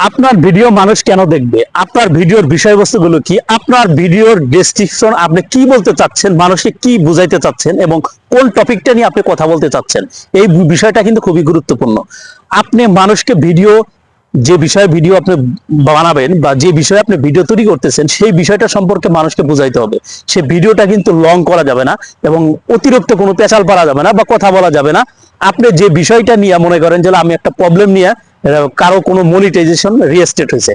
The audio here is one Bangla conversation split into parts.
আপনার ভিডিও মানুষ কেন দেখবে, আপনার ভিডিওর বিষয়বস্তুগুলো কি, আপনার ভিডিওর ডেসক্রিপশন আপনি কি বলতে চাচ্ছেন, মানুষকে কি বুঝাইতে চাচ্ছেন এবং কোন টপিকটা নিয়ে আপনি কথা বলতে চাচ্ছেন, এই বিষয়টা কিন্তু খুবই গুরুত্বপূর্ণ। আপনি মানুষকে ভিডিও, যে বিষয়ে ভিডিও আপনি বানাবেন বা যে বিষয়ে আপনি ভিডিও তৈরি করতেছেন সেই বিষয়টা সম্পর্কে মানুষকে বুঝাইতে হবে। সে ভিডিওটা কিন্তু লং করা যাবে না এবং অতিরিক্ত কোনো পেঁচাল পারা যাবে না বা কথা বলা যাবে না। আপনি যে বিষয়টা নিয়ে মনে করেন যে আমি একটা প্রবলেম নিয়ে কারো কোনো মনিটাইজেশন রিএস্টেট হয়েছে,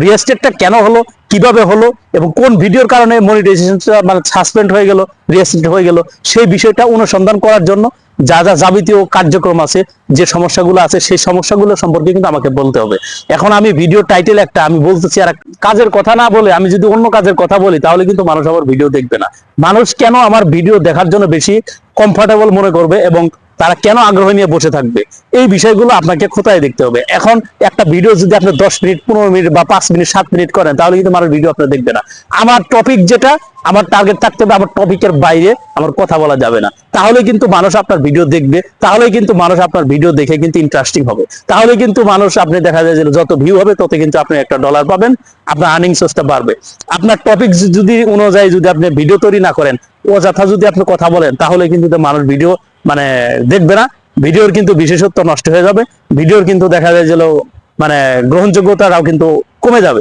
রিএস্টেটটা কেন হলো, কিভাবে হলো এবং কোন ভিডিওর কারণে মনিটাইজেশনটা মানে সাসপেন্ড হয়ে গেল, রিএস্টেট হয়ে গেল, সেই বিষয়টা অনুসন্ধান করার জন্য যা যা যাবতীয় কার্যক্রম আছে, যে সমস্যাগুলো আছে সেই সমস্যাগুলো সম্পর্কে কিন্তু আমাকে বলতে হবে। এখন আমি ভিডিও টাইটেল একটা আমি বলতেছি আর কাজের কথা না বলে আমি যদি অন্য কাজের কথা বলি তাহলে কিন্তু মানুষ আমার ভিডিও দেখবে না। মানুষ কেন আমার ভিডিও দেখার জন্য বেশি কমফোর্টেবল মনে করবে এবং তারা কেন আগ্রহ নিয়ে বসে থাকবে, এই বিষয়গুলো আপনাকে খোঁতায় দেখতে হবে। এখন একটা ভিডিও যদি আপনি 10 মিনিট, 15 মিনিট বা 5 মিনিট, 7 মিনিট করেন তাহলে কিন্তু মানুষ ভিডিও আপনার দেখবে না। আমার টপিক যেটা, আমার টার্গেট থাকতে হবে, আমার টপিকের বাইরে আমার কথা বলা যাবে না। তাহলে কিন্তু মানুষ আপনার ভিডিও দেখবে, তাহলে কিন্তু মানুষ আপনার ভিডিও দেখে কিন্তু ইন্টারেস্টিং হবে, তাহলে কিন্তু মানুষ, আপনি দেখা যায় যে যত ভিউ হবে তত কিন্তু আপনি একটা ডলার পাবেন, আপনার আর্নিং সোর্সটা বাড়বে। আপনার টপিক যদি অনুযায়ী যদি আপনি ভিডিও তৈরি না করেন, অযথা যদি আপনি কথা বলেন তাহলে কিন্তু মানুষ ভিডিও মানে দেখবে না। ভিডিওর কিন্তু বিশেষত্ব নষ্ট হয়ে যাবে, ভিডিওর কিন্তু দেখা যায় যে মানে গ্রহণযোগ্যতাটাও কিন্তু কমে যাবে।